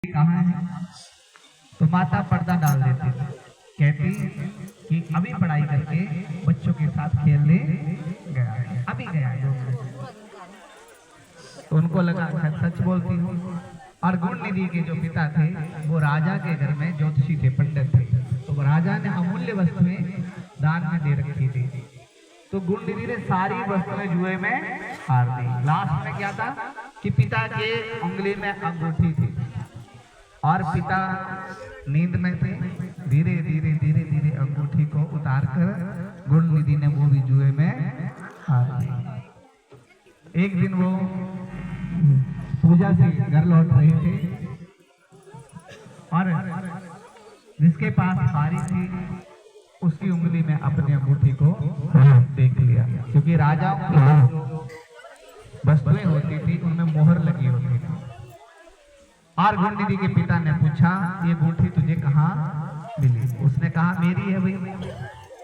कहाँ है? तो माता पर्दा डाल देती थी, कहती कि अभी पढ़ाई करके बच्चों के साथ खेलने गया है, अभी गया है। तो उनको लगा शायद सच बोलती हूँ। और गुण निधि के जो पिता थे वो राजा के घर में ज्योतिषी थे, पंडित थे। तो वो राजा ने अमूल्य वस्तुएं दान में दे रखी थी। तो गुण निधि ने सारी वस्तुएं जुए में हार दी। लास्ट में क्या था कि पिता के उंगली में अंगूठी थी और पिता नींद में थे। धीरे धीरे धीरे धीरे अंगूठी को उतार कर गुण निधि ने वो भी जुए में हार दी। एक दिन वो पूजा से घर लौट रहे थे और जिसके पास हारी थी उसकी उंगली में अपनी अंगूठी को देख लिया, क्योंकि राजाओं की जो वस्तुएं होती थी उनमें मोहर लगी होती थी। और गुण निधि के पिता ने पूछा, ये अंगूठी तुझे कहाँ मिली? उसने कहा, मेरी है भाई,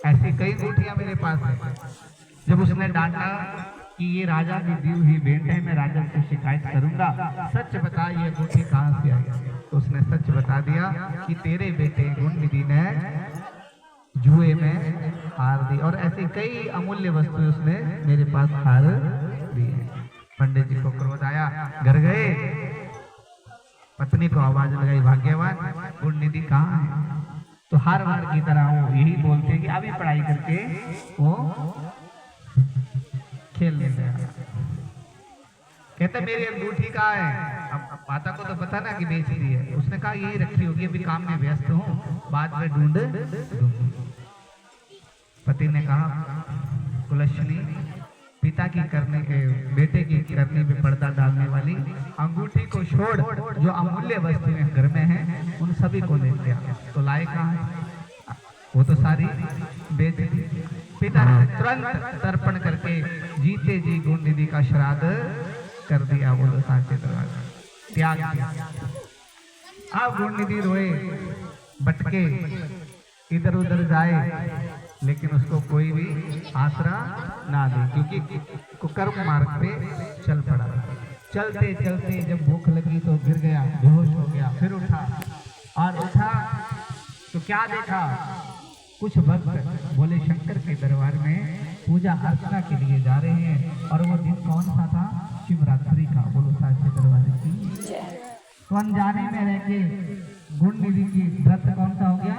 ऐसी कई अंगूठियां मेरे पास है। जब उसने डांटा कि ये राजा की दी हुई भेंट है, मैं राजा से शिकायत करूंगा, सच बता ये अंगूठी कहाँ से आई? तो उसने सच बता दिया कि तेरे बेटे गुण निधि ने जुए में हार दी और ऐसी कई अमूल्य वस्तुएं उसने मेरे पास हार दी है। पंडित जी को क्रोध आया, घर गए, पत्नी को आवाज लगाई, भाग्यवान गुण निधि कहाँ है? तो हर बार की तरह वो यही बोलते हैं कि अभी पढ़ाई करके वो खेलने गया। कहते मेरी अंगूठी कहाँ है? अब माता को तो पता ना कि बेच दी है। उसने कहा यही रखी होगी, अभी काम में व्यस्त हूँ, बाद में ढूंढ दूंगी। पति ने कहा, कुलशनी, पिता की करने के बेटे की करने में पर्दा डालने वाली अंगूठी को छोड़, जो अमूल्य वस्तुएं घर में हैं उन सभी को ले लिया। तो लाए कहाँ है? वो तो सारी बेच दी। पिता ने तुरंत तर्पण करके जीते जी गुण निधि का श्राद्ध कर दिया। बोलो सांचे दरबार, त्याग किया। अब गुण निधि रोए, भटके, इधर उधर जाए, लेकिन उसको कोई भी आसरा ना दे, क्योंकि कुकर्म मार्ग पे चल पड़ा। चलते चलते जब भूख लगी तो गिर गया, बेहोश हो गया, फिर उठा और उठा तो क्या देखा? कुछ भक्त भोले शंकर के दरबार में पूजा अर्चना के लिए जा रहे हैं और वो दिन कौन सा था? शिवरात्रि का। बोलो सांचे दरबार की। तो अनजाने में रह के गुण निधि की व्रत कौन सा हो गया?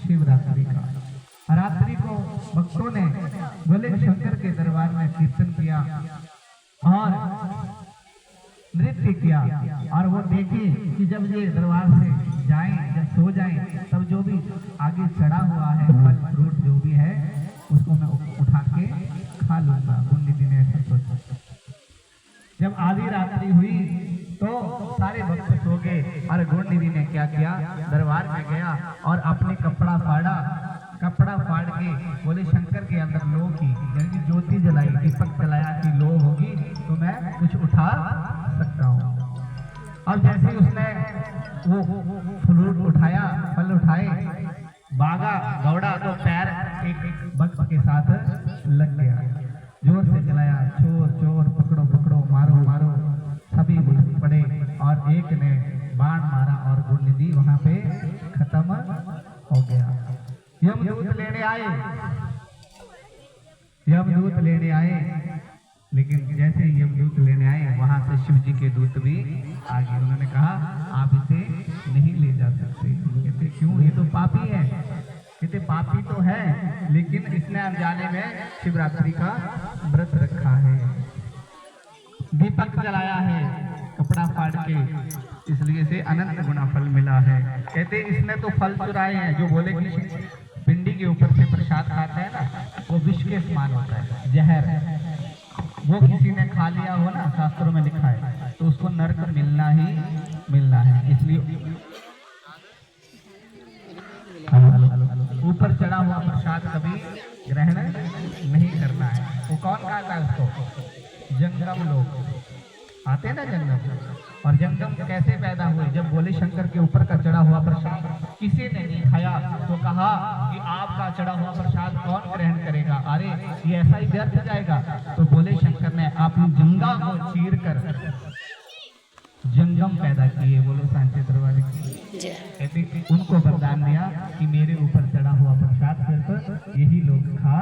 शिवरात्रि का। रात्रि को भक्तों ने भोले शंकर के दरबार में कीर्तन किया और नृत्य किया और वो देखे कि जब ये दरबार से जाएं, जब सो जाएं, तब जो भी आगे चढ़ा हुआ है फल फ्रूट जो भी है उसको मैं उठा के खा लूंगा। गुण निधि ने ऐसा सोचा। जब आधी रात्रि हुई तो सारे भक्त सो गए और गुण निधि ने क्या किया? दरबार में गया और अपने कपड़ा फाड़ा। कपड़ा फाड़ के बोले शंकर के अंदर लो की, यानी ज्योति जलाई, दीपक जलाया कि लो होगी तो मैं कुछ उठा सकता हूँ। और जैसे ही उसने वो फ्रूट उठाया, फल उठाए, भागा दौड़ा तो पैर एक भक्त के साथ लग गया। जोर से जलाया, चोर चोर, पकड़ो पकड़ो, मारो मारो, सभी पड़े और एक ने बाण मारा और गुण निधि वहां पे खत्म हो गया। यमदूत लेने आए, यमदूत लेने आए, लेकिन जैसे ही यमदूत लेने आए वहां से शिव जी के दूत भी आ गए। उन्होंने कहा आप इसे नहीं ले जा सकते। कहते क्यों? ये तो पापी है। कहते पापी तो है, लेकिन इसने अनजाने में शिवरात्रि का व्रत रखा है, दीपक जलाया है कपड़ा फाड़ के, इसलिए से अनंत गुना फल मिला है। कहते इसने तो फल चुराए हैं। जो बोले कि पिंडी के ऊपर से प्रसाद खाता है ना, वो विष के समान होता है, जहर। वो किसी ने खा लिया हो ना, शास्त्रों में लिखा है, तो उसको नरक मिलना ही मिलना है। इसलिए ऊपर चढ़ा हुआ प्रसाद कभी ग्रहण नहीं करना है। वो कौन खाता है उसको? जंगम लोग आते हैं ना, जंगम। और जंगम कैसे पैदा हुए? जब भोले शंकर के ऊपर का चढ़ा हुआ प्रसाद किसी ने नहीं खाया तो कहा कि आपका चढ़ा हुआ प्रसाद कौन ग्रहण करेगा? अरे ये ऐसा ही व्यर्थ जाएगा। तो भोले शंकर ने अपनी जंगा को चीर कर जंगम पैदा किए। बोलो सांचे दरबार जय। कहते उनको वरदान दिया कि मेरे ऊपर चढ़ा हुआ प्रसाद सिर्फ यही लोग खा